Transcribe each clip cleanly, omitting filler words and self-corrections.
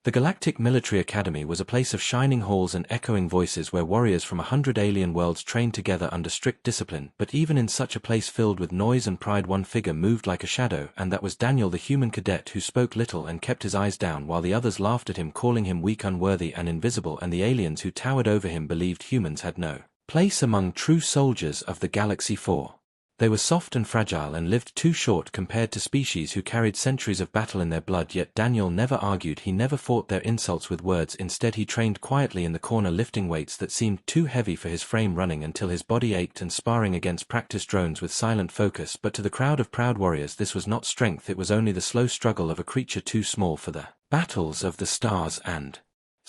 The Galactic Military Academy was a place of shining halls and echoing voices where warriors from 100 alien worlds trained together under strict discipline, but even in such a place filled with noise and pride one figure moved like a shadow, and that was Daniel, the human cadet who spoke little and kept his eyes down while the others laughed at him, calling him weak, unworthy and invisible, and the aliens who towered over him believed humans had no place among true soldiers of the Galaxy 4. They were soft and fragile and lived too short compared to species who carried centuries of battle in their blood, yet Daniel never argued, he never fought their insults with words. Instead he trained quietly in the corner, lifting weights that seemed too heavy for his frame, running until his body ached and sparring against practice drones with silent focus. But to the crowd of proud warriors this was not strength, it was only the slow struggle of a creature too small for the battles of the stars. And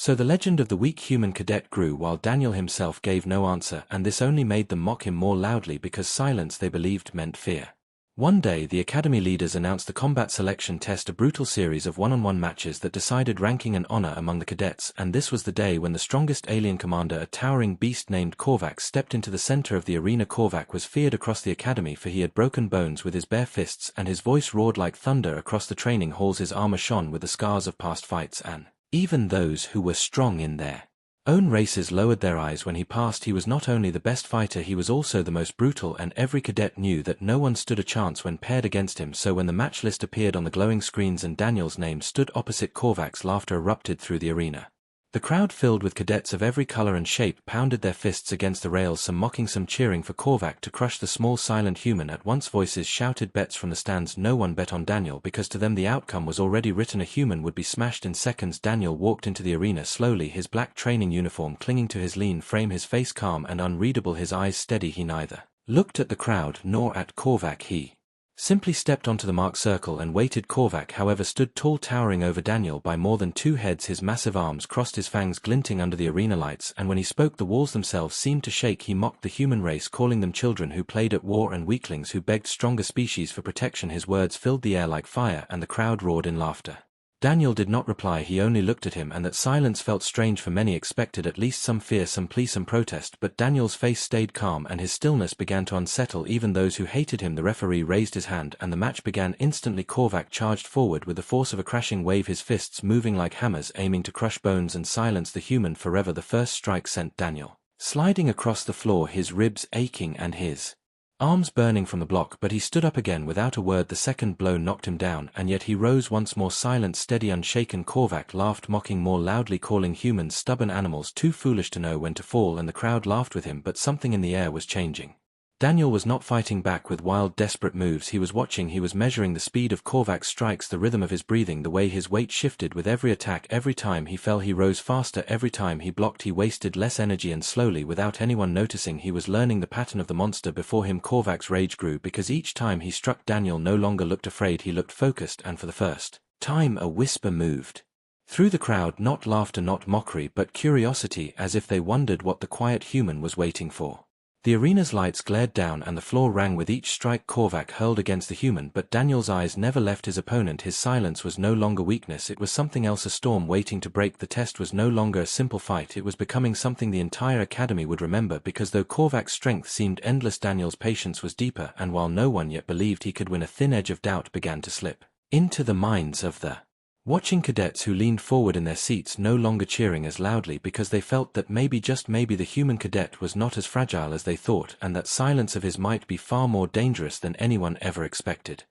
so the legend of the weak human cadet grew while Daniel himself gave no answer, and this only made them mock him more loudly because silence, they believed, meant fear. One day the academy leaders announced the combat selection test, a brutal series of one-on-one matches that decided ranking and honor among the cadets, and this was the day when the strongest alien commander, a towering beast named Korvac, stepped into the center of the arena. Korvac was feared across the academy for he had broken bones with his bare fists, and his voice roared like thunder across the training halls. His armor shone with the scars of past fights, and even those who were strong in their own races lowered their eyes when he passed. He was not only the best fighter, he was also the most brutal, and every cadet knew that no one stood a chance when paired against him. So when the match list appeared on the glowing screens and Daniel's name stood opposite Korvac's, laughter erupted through the arena. The crowd, filled with cadets of every color and shape, pounded their fists against the rails, some mocking, some cheering for Korvac to crush the small silent human. At once voices shouted bets from the stands. No one bet on Daniel because to them the outcome was already written, a human would be smashed in seconds. Daniel walked into the arena slowly, his black training uniform clinging to his lean frame, his face calm and unreadable, his eyes steady. He neither looked at the crowd nor at Korvac, he simply stepped onto the marked circle and waited. Korvac, however, stood tall, towering over Daniel by more than 2 heads, his massive arms crossed, his fangs glinting under the arena lights, and when he spoke the walls themselves seemed to shake. He mocked the human race, calling them children who played at war and weaklings who begged stronger species for protection. His words filled the air like fire, and the crowd roared in laughter. Daniel did not reply, he only looked at him, and that silence felt strange, for many expected at least some fear, some plea, some protest, but Daniel's face stayed calm and his stillness began to unsettle even those who hated him. The referee raised his hand and the match began instantly. Korvac charged forward with the force of a crashing wave, his fists moving like hammers, aiming to crush bones and silence the human forever. The first strike sent Daniel sliding across the floor, his ribs aching and his arms burning from the block, but he stood up again without a word. The second blow knocked him down, and yet he rose once more, silent, steady, unshaken. Korvac laughed, mocking more loudly, calling humans stubborn animals too foolish to know when to fall, and the crowd laughed with him. But something in the air was changing. Daniel was not fighting back with wild, desperate moves, he was watching, he was measuring the speed of Korvac's strikes, the rhythm of his breathing, the way his weight shifted with every attack. Every time he fell he rose faster, every time he blocked he wasted less energy, and slowly, without anyone noticing, he was learning the pattern of the monster before him. Korvac's rage grew because each time he struck, Daniel no longer looked afraid, he looked focused, and for the first time a whisper moved through the crowd, not laughter, not mockery, but curiosity, as if they wondered what the quiet human was waiting for. The arena's lights glared down and the floor rang with each strike Korvac hurled against the human, but Daniel's eyes never left his opponent. His silence was no longer weakness, it was something else, a storm waiting to break. The test was no longer a simple fight, it was becoming something the entire academy would remember, because though Korvac's strength seemed endless, Daniel's patience was deeper, and while no one yet believed he could win, a thin edge of doubt began to slip into the minds of the watching cadets, who leaned forward in their seats, no longer cheering as loudly because they felt that maybe, just maybe, the human cadet was not as fragile as they thought, and that silence of his might be far more dangerous than anyone ever expected.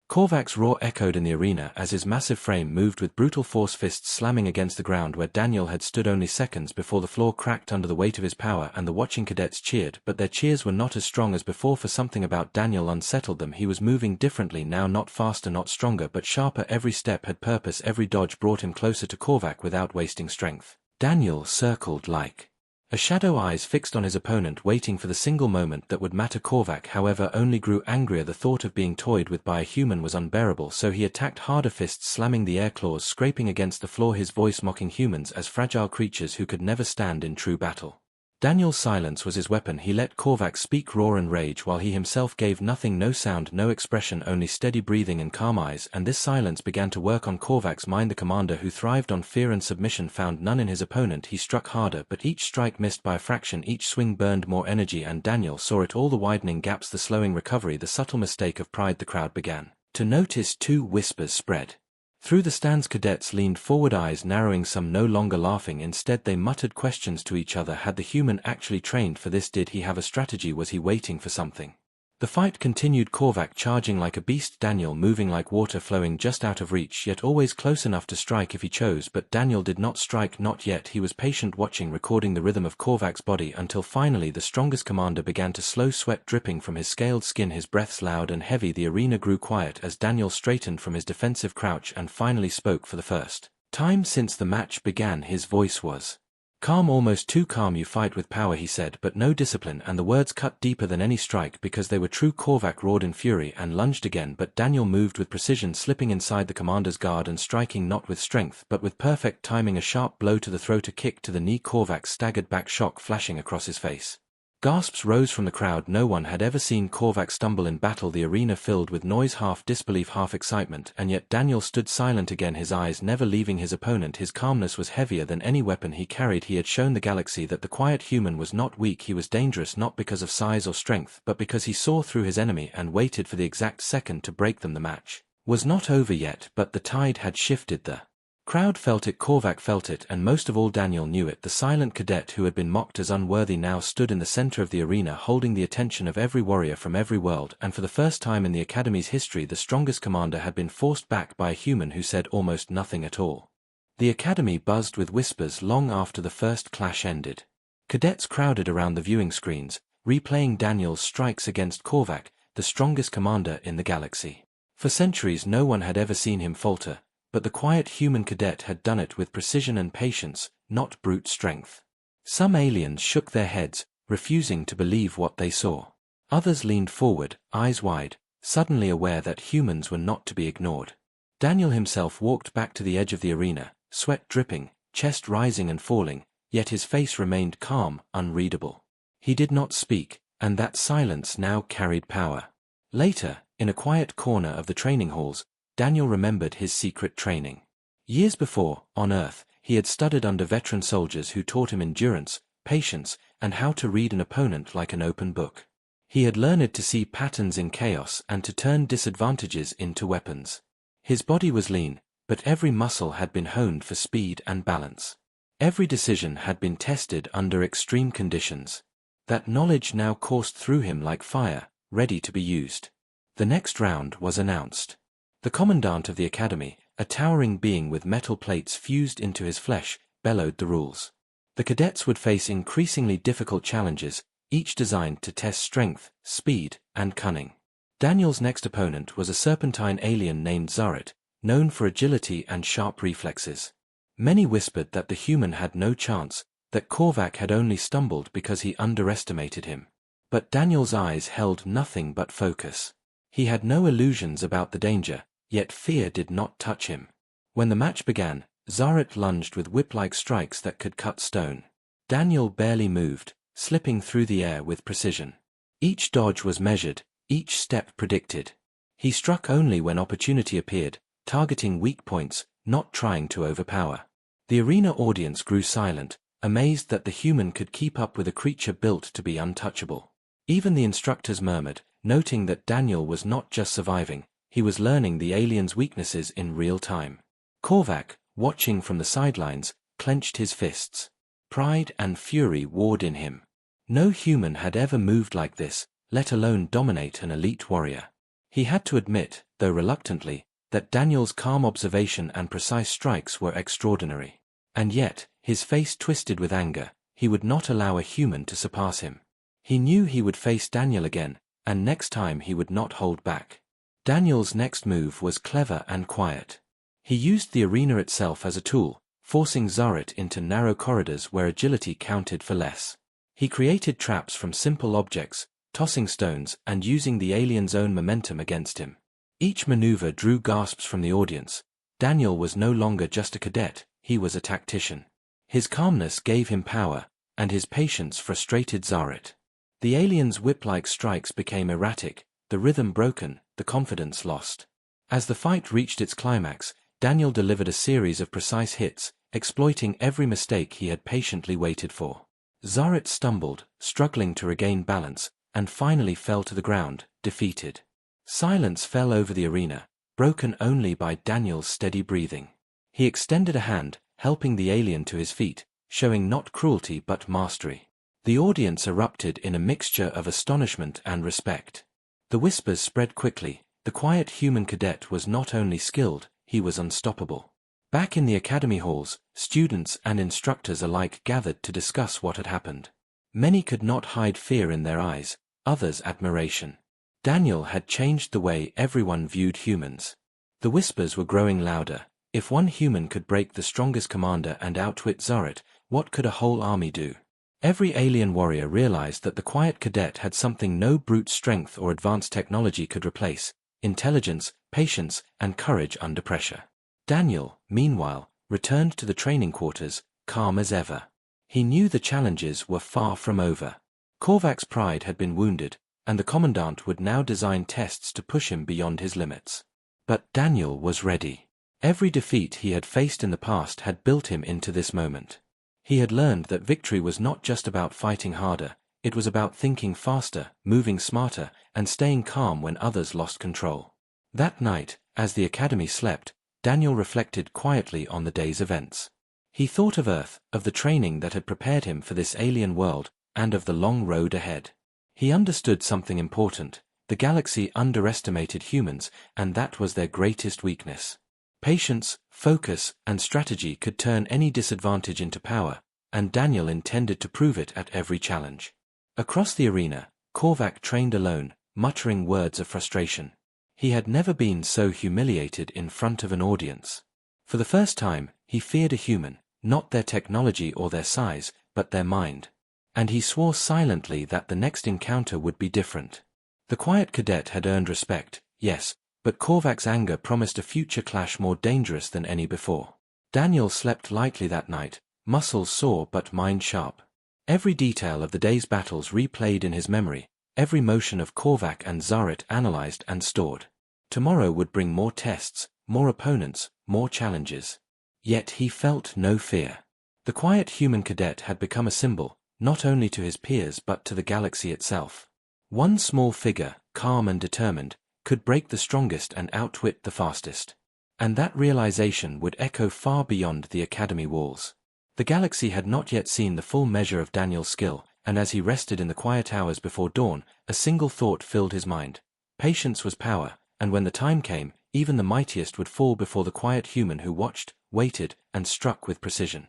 Korvac's roar echoed in the arena as his massive frame moved with brutal force, fists slamming against the ground where Daniel had stood only seconds before. The floor cracked under the weight of his power, and the watching cadets cheered, but their cheers were not as strong as before, for something about Daniel unsettled them. He was moving differently now, not faster, not stronger, but sharper. Every step had purpose, every dodge brought him closer to Korvac without wasting strength. Daniel circled like a shadow, eyes fixed on his opponent, waiting for the single moment that would matter. Korvac, however, only grew angrier. The thought of being toyed with by a human was unbearable, so he attacked harder, fists slamming the air, claws scraping against the floor, his voice mocking humans as fragile creatures who could never stand in true battle. Daniel's silence was his weapon. He let Korvac speak, roar and rage, while he himself gave nothing, no sound, no expression, only steady breathing and calm eyes, and this silence began to work on Korvac's mind. The commander who thrived on fear and submission found none in his opponent. He struck harder, but each strike missed by a fraction, each swing burned more energy, and Daniel saw it all, the widening gaps, the slowing recovery, the subtle mistake of pride. The crowd began to notice. 2 whispers spread Through the stands, cadets leaned forward, eyes narrowing, some no longer laughing. Instead they muttered questions to each other. Had the human actually trained for this? Did he have a strategy? Was he waiting for something? The fight continued, Korvac charging like a beast, Daniel moving like water flowing just out of reach, yet always close enough to strike if he chose. But Daniel did not strike, not yet. He was patient, watching, recording the rhythm of Korvac's body, until finally the strongest commander began to slow, sweat dripping from his scaled skin, his breaths loud and heavy. The arena grew quiet as Daniel straightened from his defensive crouch and finally spoke for the first time since the match began. His voice was calm, almost too calm. "You fight with power," he said, "but no discipline," and the words cut deeper than any strike because they were true. Korvac roared in fury and lunged again, but Daniel moved with precision, slipping inside the commander's guard and striking not with strength but with perfect timing. A sharp blow to the throat, a kick to the knee. Korvac staggered back, shock flashing across his face. Gasps rose from the crowd. No one had ever seen Korvac stumble in battle. The arena filled with noise, half disbelief, half excitement, and yet Daniel stood silent again, his eyes never leaving his opponent. His calmness was heavier than any weapon he carried. He had shown the galaxy that the quiet human was not weak. He was dangerous, not because of size or strength, but because he saw through his enemy and waited for the exact second to break them. The match was not over yet, but the tide had shifted. The crowd felt it, Korvac felt it, and most of all Daniel knew it. The silent cadet who had been mocked as unworthy now stood in the center of the arena, holding the attention of every warrior from every world, and for the first time in the Academy's history the strongest commander had been forced back by a human who said almost nothing at all. The Academy buzzed with whispers long after the first clash ended. Cadets crowded around the viewing screens, replaying Daniel's strikes against Korvac, the strongest commander in the galaxy. For centuries no one had ever seen him falter, but the quiet human cadet had done it with precision and patience, not brute strength. Some aliens shook their heads, refusing to believe what they saw. Others leaned forward, eyes wide, suddenly aware that humans were not to be ignored. Daniel himself walked back to the edge of the arena, sweat dripping, chest rising and falling, yet his face remained calm, unreadable. He did not speak, and that silence now carried power. Later, in a quiet corner of the training halls, Daniel remembered his secret training. Years before, on Earth, he had studied under veteran soldiers who taught him endurance, patience, and how to read an opponent like an open book. He had learned to see patterns in chaos and to turn disadvantages into weapons. His body was lean, but every muscle had been honed for speed and balance. Every decision had been tested under extreme conditions. That knowledge now coursed through him like fire, ready to be used. The next round was announced. The commandant of the Academy, a towering being with metal plates fused into his flesh, bellowed the rules. The cadets would face increasingly difficult challenges, each designed to test strength, speed, and cunning. Daniel's next opponent was a serpentine alien named Zaret, known for agility and sharp reflexes. Many whispered that the human had no chance, that Korvac had only stumbled because he underestimated him. But Daniel's eyes held nothing but focus. He had no illusions about the danger, yet fear did not touch him. When the match began, Zaret lunged with whip-like strikes that could cut stone. Daniel barely moved, slipping through the air with precision. Each dodge was measured, each step predicted. He struck only when opportunity appeared, targeting weak points, not trying to overpower. The arena audience grew silent, amazed that the human could keep up with a creature built to be untouchable. Even the instructors murmured, noting that Daniel was not just surviving, he was learning the alien's weaknesses in real time. Korvac, watching from the sidelines, clenched his fists. Pride and fury warred in him. No human had ever moved like this, let alone dominate an elite warrior. He had to admit, though reluctantly, that Daniel's calm observation and precise strikes were extraordinary. And yet, his face twisted with anger. He would not allow a human to surpass him. He knew he would face Daniel again, and next time he would not hold back. Daniel's next move was clever and quiet. He used the arena itself as a tool, forcing Zaret into narrow corridors where agility counted for less. He created traps from simple objects, tossing stones and using the alien's own momentum against him. Each maneuver drew gasps from the audience. Daniel was no longer just a cadet, he was a tactician. His calmness gave him power, and his patience frustrated Zaret. The alien's whip-like strikes became erratic, the rhythm broken, the confidence lost. As the fight reached its climax, Daniel delivered a series of precise hits, exploiting every mistake he had patiently waited for. Zaret stumbled, struggling to regain balance, and finally fell to the ground, defeated. Silence fell over the arena, broken only by Daniel's steady breathing. He extended a hand, helping the alien to his feet, showing not cruelty but mastery. The audience erupted in a mixture of astonishment and respect. The whispers spread quickly. The quiet human cadet was not only skilled, he was unstoppable. Back in the academy halls, students and instructors alike gathered to discuss what had happened. Many could not hide fear in their eyes, others admiration. Daniel had changed the way everyone viewed humans. The whispers were growing louder. If one human could break the strongest commander and outwit Zaret, what could a whole army do? Every alien warrior realized that the quiet cadet had something no brute strength or advanced technology could replace: intelligence, patience, and courage under pressure. Daniel, meanwhile, returned to the training quarters, calm as ever. He knew the challenges were far from over. Korvac's pride had been wounded, and the commandant would now design tests to push him beyond his limits. But Daniel was ready. Every defeat he had faced in the past had built him into this moment. He had learned that victory was not just about fighting harder, it was about thinking faster, moving smarter, and staying calm when others lost control. That night, as the academy slept, Daniel reflected quietly on the day's events. He thought of Earth, of the training that had prepared him for this alien world, and of the long road ahead. He understood something important: the galaxy underestimated humans, and that was their greatest weakness. Patience, focus, and strategy could turn any disadvantage into power, and Daniel intended to prove it at every challenge. Across the arena, Korvac trained alone, muttering words of frustration. He had never been so humiliated in front of an audience. For the first time, he feared a human, not their technology or their size, but their mind. And he swore silently that the next encounter would be different. The quiet cadet had earned respect, yes, but Korvac's anger promised a future clash more dangerous than any before. Daniel slept lightly that night, muscles sore but mind sharp. Every detail of the day's battles replayed in his memory, every motion of Korvac and Zaret analyzed and stored. Tomorrow would bring more tests, more opponents, more challenges. Yet he felt no fear. The quiet human cadet had become a symbol, not only to his peers but to the galaxy itself. One small figure, calm and determined, could break the strongest and outwit the fastest. And that realization would echo far beyond the academy walls. The galaxy had not yet seen the full measure of Daniel's skill, and as he rested in the quiet hours before dawn, a single thought filled his mind. Patience was power, and when the time came, even the mightiest would fall before the quiet human who watched, waited, and struck with precision.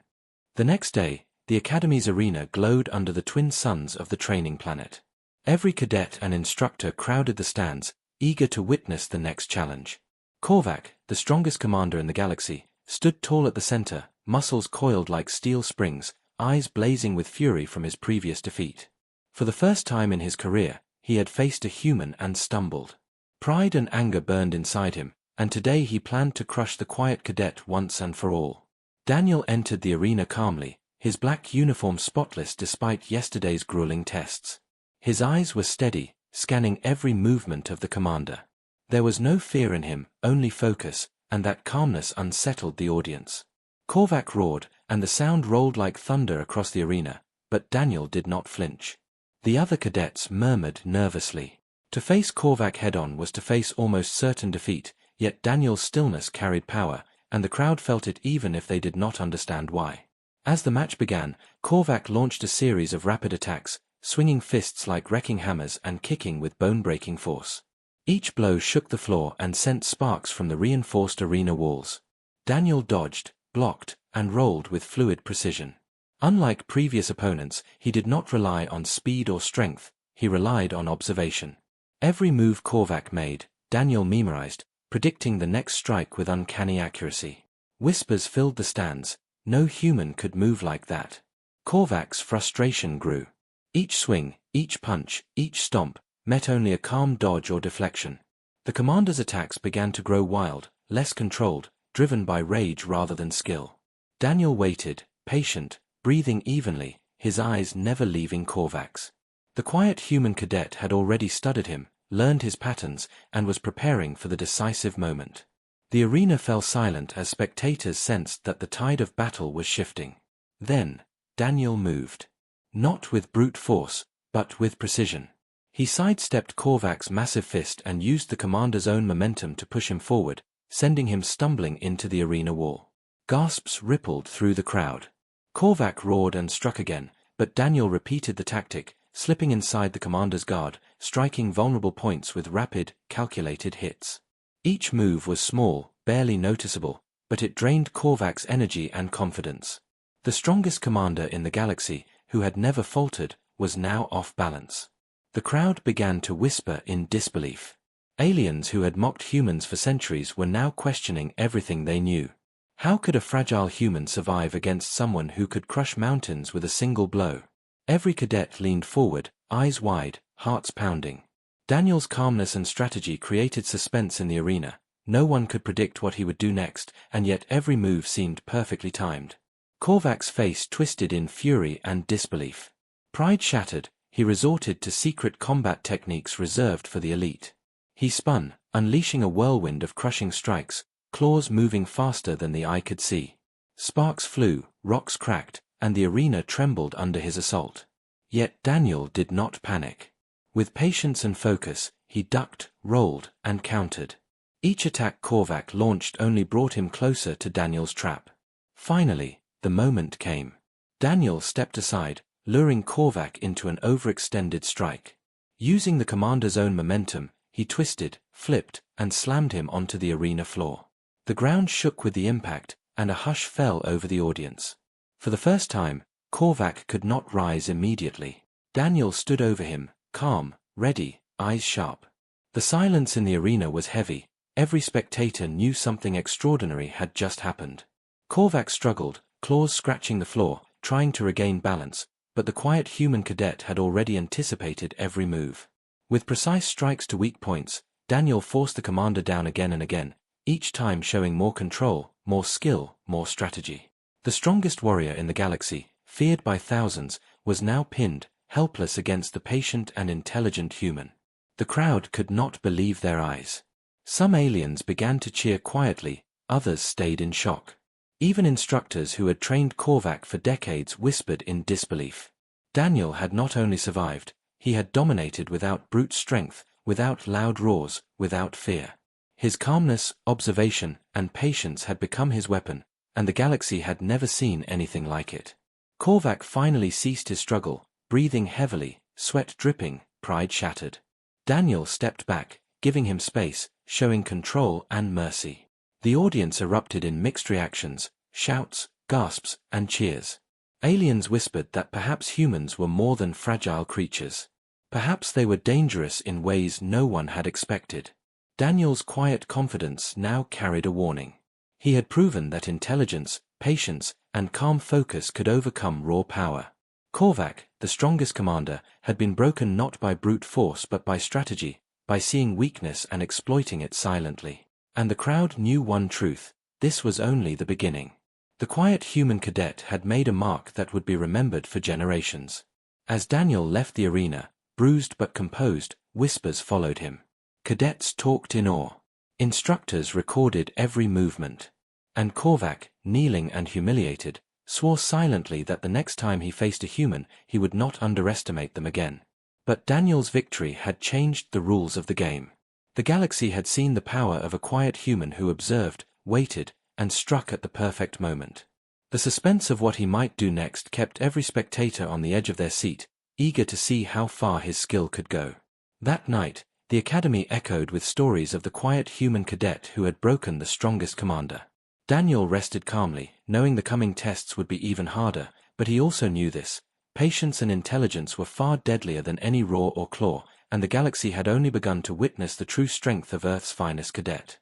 The next day, the academy's arena glowed under the twin suns of the training planet. Every cadet and instructor crowded the stands, eager to witness the next challenge. Korvac, the strongest commander in the galaxy, stood tall at the center, muscles coiled like steel springs, eyes blazing with fury from his previous defeat. For the first time in his career, he had faced a human and stumbled. Pride and anger burned inside him, and today he planned to crush the quiet cadet once and for all. Daniel entered the arena calmly, his black uniform spotless despite yesterday's grueling tests. His eyes were steady, scanning every movement of the commander. There was no fear in him, only focus, and that calmness unsettled the audience. Korvac roared, and the sound rolled like thunder across the arena, but Daniel did not flinch. The other cadets murmured nervously. To face Korvac head-on was to face almost certain defeat, yet Daniel's stillness carried power, and the crowd felt it even if they did not understand why. As the match began, Korvac launched a series of rapid attacks, swinging fists like wrecking hammers and kicking with bone-breaking force. Each blow shook the floor and sent sparks from the reinforced arena walls. Daniel dodged, blocked, and rolled with fluid precision. Unlike previous opponents, he did not rely on speed or strength, he relied on observation. Every move Korvac made, Daniel memorized, predicting the next strike with uncanny accuracy. Whispers filled the stands. No human could move like that. Korvac's frustration grew. Each swing, each punch, each stomp, met only a calm dodge or deflection. The commander's attacks began to grow wild, less controlled, driven by rage rather than skill. Daniel waited, patient, breathing evenly, his eyes never leaving Korvac's. The quiet human cadet had already studied him, learned his patterns, and was preparing for the decisive moment. The arena fell silent as spectators sensed that the tide of battle was shifting. Then, Daniel moved. Not with brute force, but with precision. He sidestepped Korvac's massive fist and used the commander's own momentum to push him forward, sending him stumbling into the arena wall. Gasps rippled through the crowd. Korvac roared and struck again, but Daniel repeated the tactic, slipping inside the commander's guard, striking vulnerable points with rapid, calculated hits. Each move was small, barely noticeable, but it drained Korvac's energy and confidence. The strongest commander in the galaxy, who had never faltered, was now off balance. The crowd began to whisper in disbelief. Aliens who had mocked humans for centuries were now questioning everything they knew. How could a fragile human survive against someone who could crush mountains with a single blow? Every cadet leaned forward, eyes wide, hearts pounding. Daniel's calmness and strategy created suspense in the arena. No one could predict what he would do next, and yet every move seemed perfectly timed. Korvac's face twisted in fury and disbelief. Pride shattered, he resorted to secret combat techniques reserved for the elite. He spun, unleashing a whirlwind of crushing strikes, claws moving faster than the eye could see. Sparks flew, rocks cracked, and the arena trembled under his assault. Yet Daniel did not panic. With patience and focus, he ducked, rolled, and countered. Each attack Korvac launched only brought him closer to Daniel's trap. Finally, the moment came. Daniel stepped aside, luring Korvac into an overextended strike. Using the commander's own momentum, he twisted, flipped, and slammed him onto the arena floor. The ground shook with the impact, and a hush fell over the audience. For the first time, Korvac could not rise immediately. Daniel stood over him, calm, ready, eyes sharp. The silence in the arena was heavy. Every spectator knew something extraordinary had just happened. Korvac struggled, claws scratching the floor, trying to regain balance, but the quiet human cadet had already anticipated every move. With precise strikes to weak points, Daniel forced the commander down again and again, each time showing more control, more skill, more strategy. The strongest warrior in the galaxy, feared by thousands, was now pinned, helpless against the patient and intelligent human. The crowd could not believe their eyes. Some aliens began to cheer quietly, others stayed in shock. Even instructors who had trained Korvac for decades whispered in disbelief. Daniel had not only survived, he had dominated without brute strength, without loud roars, without fear. His calmness, observation, and patience had become his weapon, and the galaxy had never seen anything like it. Korvac finally ceased his struggle, breathing heavily, sweat dripping, pride shattered. Daniel stepped back, giving him space, showing control and mercy. The audience erupted in mixed reactions, shouts, gasps, and cheers. Aliens whispered that perhaps humans were more than fragile creatures. Perhaps they were dangerous in ways no one had expected. Daniel's quiet confidence now carried a warning. He had proven that intelligence, patience, and calm focus could overcome raw power. Korvac, the strongest commander, had been broken not by brute force but by strategy, by seeing weakness and exploiting it silently. And the crowd knew one truth: this was only the beginning. The quiet human cadet had made a mark that would be remembered for generations. As Daniel left the arena, bruised but composed, whispers followed him. Cadets talked in awe. Instructors recorded every movement. And Korvac, kneeling and humiliated, swore silently that the next time he faced a human, he would not underestimate them again. But Daniel's victory had changed the rules of the game. The galaxy had seen the power of a quiet human who observed, waited, and struck at the perfect moment. The suspense of what he might do next kept every spectator on the edge of their seat, eager to see how far his skill could go. That night, the Academy echoed with stories of the quiet human cadet who had broken the strongest commander. Daniel rested calmly, knowing the coming tests would be even harder, but he also knew this: patience and intelligence were far deadlier than any roar or claw, and the galaxy had only begun to witness the true strength of Earth's finest cadet.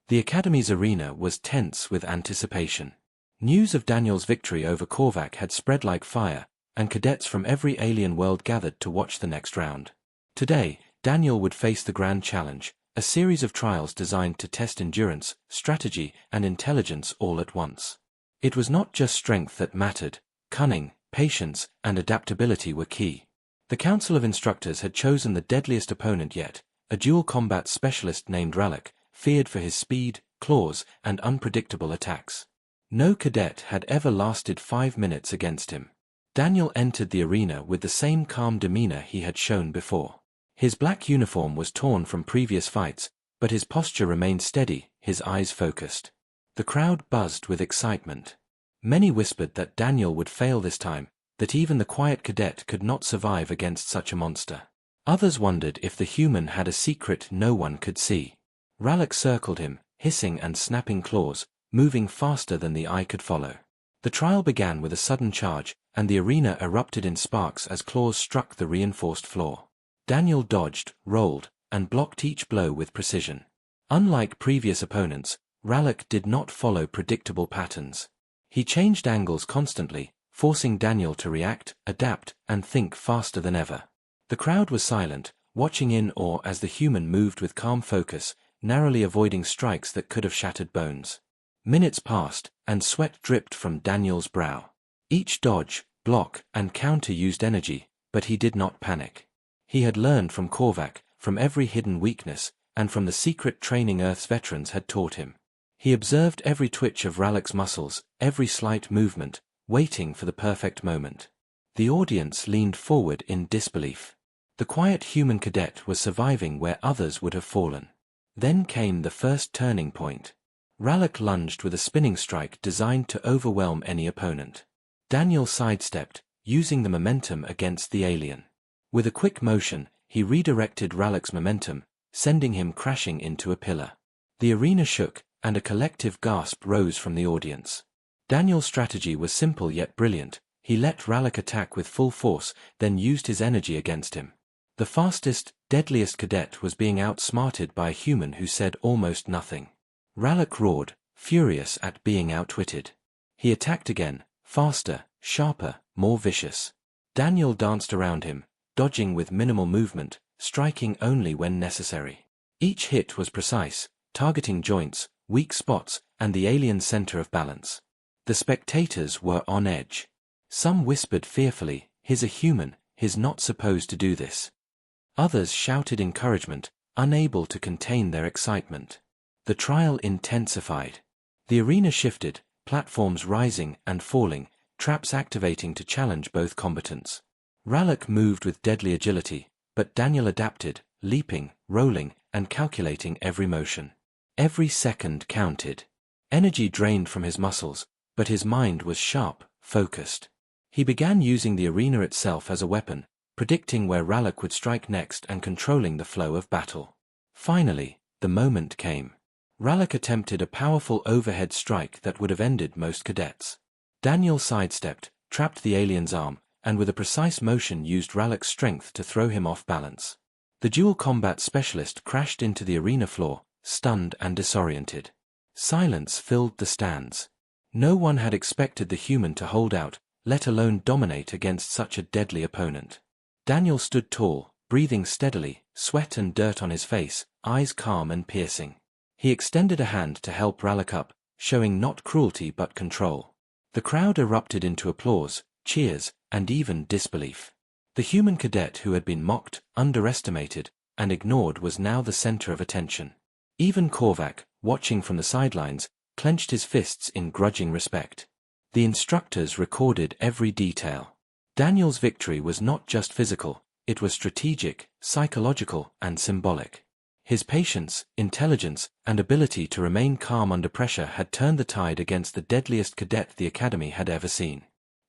The Academy's arena was tense with anticipation. News of Daniel's victory over Korvac had spread like fire, and cadets from every alien world gathered to watch the next round. Today, Daniel would face the grand challenge, a series of trials designed to test endurance, strategy, and intelligence all at once. It was not just strength that mattered. Cunning, patience, and adaptability were key. The Council of Instructors had chosen the deadliest opponent yet, a dual combat specialist named Ralak, feared for his speed, claws, and unpredictable attacks. No cadet had ever lasted 5 minutes against him. Daniel entered the arena with the same calm demeanor he had shown before. His black uniform was torn from previous fights, but his posture remained steady, his eyes focused. The crowd buzzed with excitement. Many whispered that Daniel would fail this time, that even the quiet cadet could not survive against such a monster. Others wondered if the human had a secret no one could see. Ralak circled him, hissing and snapping claws, moving faster than the eye could follow. The trial began with a sudden charge, and the arena erupted in sparks as claws struck the reinforced floor. Daniel dodged, rolled, and blocked each blow with precision. Unlike previous opponents, Ralak did not follow predictable patterns. He changed angles constantly, forcing Daniel to react, adapt, and think faster than ever. The crowd was silent, watching in awe as the human moved with calm focus, narrowly avoiding strikes that could have shattered bones. Minutes passed, and sweat dripped from Daniel's brow. Each dodge, block, and counter used energy, but he did not panic. He had learned from Korvac, from every hidden weakness, and from the secret training Earth's veterans had taught him. He observed every twitch of Ralak's muscles, every slight movement, waiting for the perfect moment. The audience leaned forward in disbelief. The quiet human cadet was surviving where others would have fallen. Then came the first turning point. Ralak lunged with a spinning strike designed to overwhelm any opponent. Daniel sidestepped, using the momentum against the alien. With a quick motion, he redirected Ralak's momentum, sending him crashing into a pillar. The arena shook, and a collective gasp rose from the audience. Daniel's strategy was simple yet brilliant. He let Ralak attack with full force, then used his energy against him. The fastest, deadliest cadet was being outsmarted by a human who said almost nothing. Ralak roared, furious at being outwitted. He attacked again, faster, sharper, more vicious. Daniel danced around him, dodging with minimal movement, striking only when necessary. Each hit was precise, targeting joints, weak spots, and the alien's center of balance. The spectators were on edge. Some whispered fearfully, "He's a human, he's not supposed to do this." Others shouted encouragement, unable to contain their excitement. The trial intensified. The arena shifted, platforms rising and falling, traps activating to challenge both combatants. Ralak moved with deadly agility, but Daniel adapted, leaping, rolling, and calculating every motion. Every second counted. Energy drained from his muscles, but his mind was sharp, focused. He began using the arena itself as a weapon, predicting where Ralak would strike next and controlling the flow of battle. Finally, the moment came. Ralak attempted a powerful overhead strike that would have ended most cadets. Daniel sidestepped, trapped the alien's arm, and with a precise motion used Ralak's strength to throw him off balance. The dual combat specialist crashed into the arena floor, stunned and disoriented. Silence filled the stands. No one had expected the human to hold out, let alone dominate against such a deadly opponent. Daniel stood tall, breathing steadily, sweat and dirt on his face, eyes calm and piercing. He extended a hand to help Ralak up, showing not cruelty but control. The crowd erupted into applause, cheers, and even disbelief. The human cadet who had been mocked, underestimated, and ignored was now the center of attention. Even Korvac, watching from the sidelines, clenched his fists in grudging respect. The instructors recorded every detail. Daniel's victory was not just physical, it was strategic, psychological, and symbolic. His patience, intelligence, and ability to remain calm under pressure had turned the tide against the deadliest cadet the Academy had ever seen.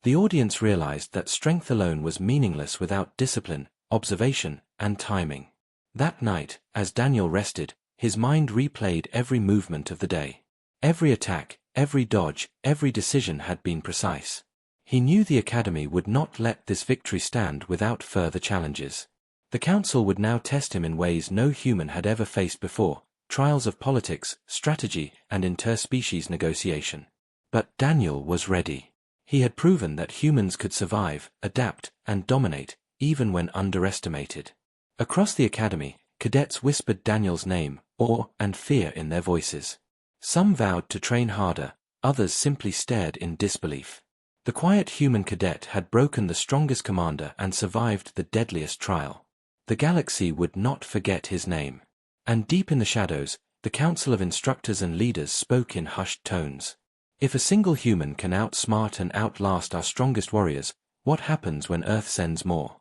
The audience realized that strength alone was meaningless without discipline, observation, and timing. That night, as Daniel rested, his mind replayed every movement of the day. Every attack, every dodge, every decision had been precise. He knew the Academy would not let this victory stand without further challenges. The Council would now test him in ways no human had ever faced before, trials of politics, strategy, and interspecies negotiation. But Daniel was ready. He had proven that humans could survive, adapt, and dominate, even when underestimated. Across the Academy, cadets whispered Daniel's name, awe and fear in their voices. Some vowed to train harder, others simply stared in disbelief. The quiet human cadet had broken the strongest commander and survived the deadliest trial. The galaxy would not forget his name. And deep in the shadows, the Council of Instructors and Leaders spoke in hushed tones. If a single human can outsmart and outlast our strongest warriors, what happens when Earth sends more?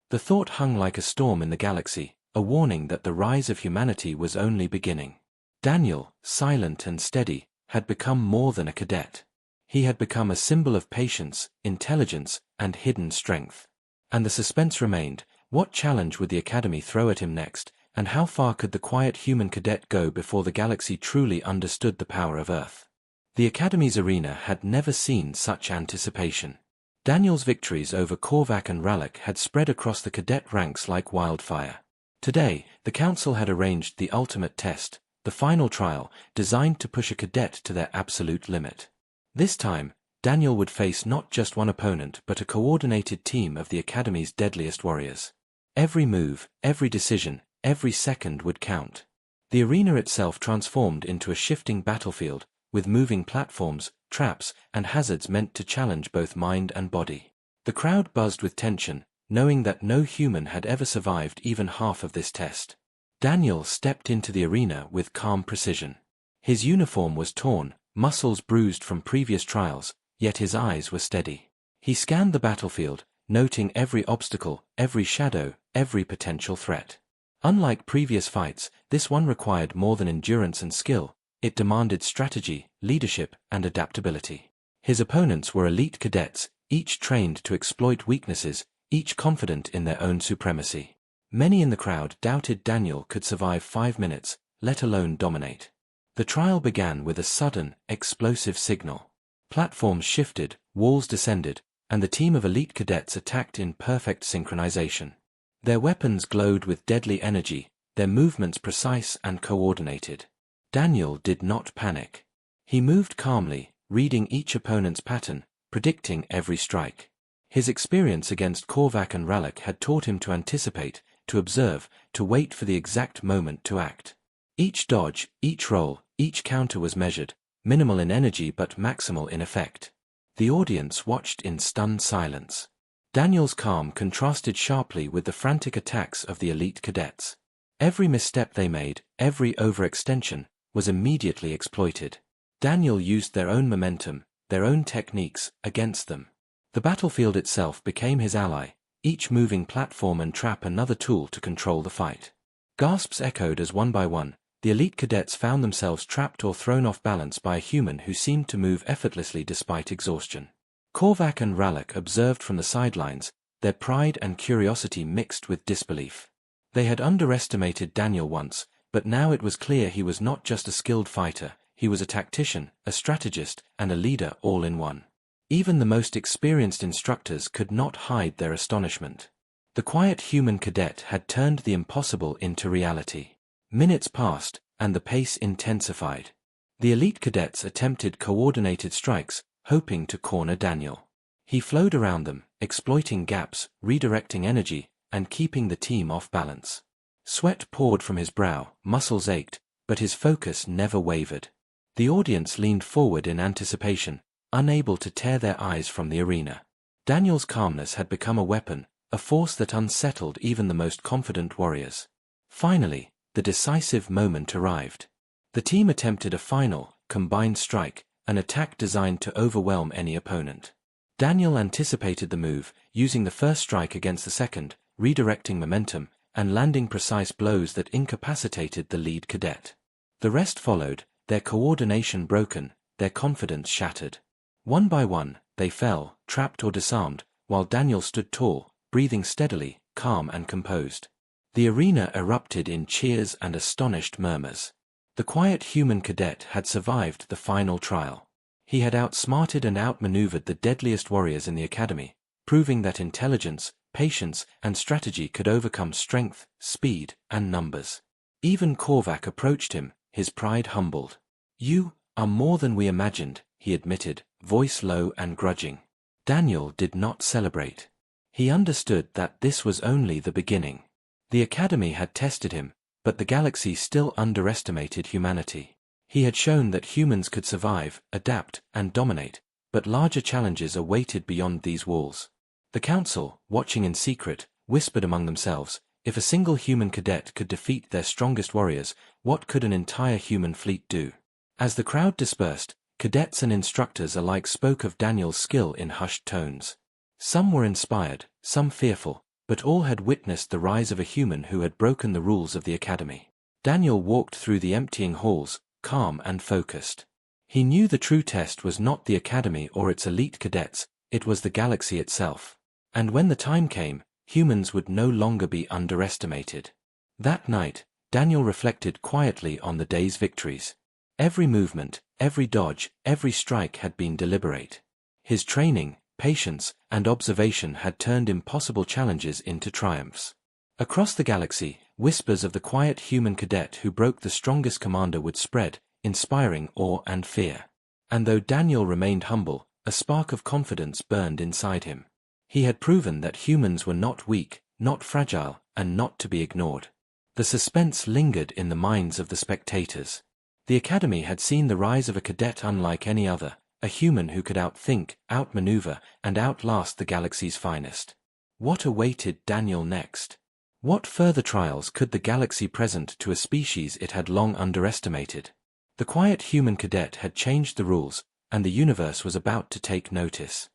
The thought hung like a storm in the galaxy, a warning that the rise of humanity was only beginning. Daniel, silent and steady, had become more than a cadet. He had become a symbol of patience, intelligence, and hidden strength. And the suspense remained: what challenge would the Academy throw at him next, and how far could the quiet human cadet go before the galaxy truly understood the power of Earth? The Academy's arena had never seen such anticipation. Daniel's victories over Korvac and Ralek had spread across the cadet ranks like wildfire. Today, the Council had arranged the ultimate test, the final trial, designed to push a cadet to their absolute limit. This time, Daniel would face not just one opponent but a coordinated team of the Academy's deadliest warriors. Every move, every decision, every second would count. The arena itself transformed into a shifting battlefield, with moving platforms, traps, and hazards meant to challenge both mind and body. The crowd buzzed with tension, knowing that no human had ever survived even half of this test. Daniel stepped into the arena with calm precision. His uniform was torn, muscles bruised from previous trials, yet his eyes were steady. He scanned the battlefield, noting every obstacle, every shadow, every potential threat. Unlike previous fights, this one required more than endurance and skill. It demanded strategy, leadership, and adaptability. His opponents were elite cadets, each trained to exploit weaknesses, each confident in their own supremacy. Many in the crowd doubted Daniel could survive 5 minutes, let alone dominate. The trial began with a sudden, explosive signal. Platforms shifted, walls descended, and the team of elite cadets attacked in perfect synchronization. Their weapons glowed with deadly energy, their movements precise and coordinated. Daniel did not panic. He moved calmly, reading each opponent's pattern, predicting every strike. His experience against Korvac and Ralek had taught him to anticipate, to observe, to wait for the exact moment to act. Each dodge, each roll, each counter was measured, minimal in energy but maximal in effect. The audience watched in stunned silence. Daniel's calm contrasted sharply with the frantic attacks of the elite cadets. Every misstep they made, every overextension, was immediately exploited. Daniel used their own momentum, their own techniques, against them. The battlefield itself became his ally, each moving platform and trap another tool to control the fight. Gasps echoed as one by one, the elite cadets found themselves trapped or thrown off balance by a human who seemed to move effortlessly despite exhaustion. Korvac and Ralek observed from the sidelines, their pride and curiosity mixed with disbelief. They had underestimated Daniel once, but now it was clear he was not just a skilled fighter, he was a tactician, a strategist, and a leader all in one. Even the most experienced instructors could not hide their astonishment. The quiet human cadet had turned the impossible into reality. Minutes passed, and the pace intensified. The elite cadets attempted coordinated strikes, hoping to corner Daniel. He flowed around them, exploiting gaps, redirecting energy, and keeping the team off balance. Sweat poured from his brow, muscles ached, but his focus never wavered. The audience leaned forward in anticipation, unable to tear their eyes from the arena. Daniel's calmness had become a weapon, a force that unsettled even the most confident warriors. Finally, the decisive moment arrived. The team attempted a final, combined strike, an attack designed to overwhelm any opponent. Daniel anticipated the move, using the first strike against the second, redirecting momentum, and landing precise blows that incapacitated the lead cadet. The rest followed, their coordination broken, their confidence shattered. One by one, they fell, trapped or disarmed, while Daniel stood tall, breathing steadily, calm and composed. The arena erupted in cheers and astonished murmurs. The quiet human cadet had survived the final trial. He had outsmarted and outmaneuvered the deadliest warriors in the Academy, proving that intelligence, patience, and strategy could overcome strength, speed, and numbers. Even Korvac approached him, his pride humbled. "You are more than we imagined," he admitted, voice low and grudging. Daniel did not celebrate. He understood that this was only the beginning. The Academy had tested him, but the galaxy still underestimated humanity. He had shown that humans could survive, adapt, and dominate, but larger challenges awaited beyond these walls. The Council, watching in secret, whispered among themselves, if a single human cadet could defeat their strongest warriors, what could an entire human fleet do? As the crowd dispersed, cadets and instructors alike spoke of Daniel's skill in hushed tones. Some were inspired, some fearful, but all had witnessed the rise of a human who had broken the rules of the academy. Daniel walked through the emptying halls, calm and focused. He knew the true test was not the academy or its elite cadets, it was the galaxy itself. And when the time came, humans would no longer be underestimated. That night, Daniel reflected quietly on the day's victories. Every movement, every dodge, every strike had been deliberate. His training, patience, and observation had turned impossible challenges into triumphs. Across the galaxy, whispers of the quiet human cadet who broke the strongest commander would spread, inspiring awe and fear. And though Daniel remained humble, a spark of confidence burned inside him. He had proven that humans were not weak, not fragile, and not to be ignored. The suspense lingered in the minds of the spectators. The Academy had seen the rise of a cadet unlike any other, a human who could outthink, outmaneuver, and outlast the galaxy's finest. What awaited Daniel next? What further trials could the galaxy present to a species it had long underestimated? The quiet human cadet had changed the rules, and the universe was about to take notice.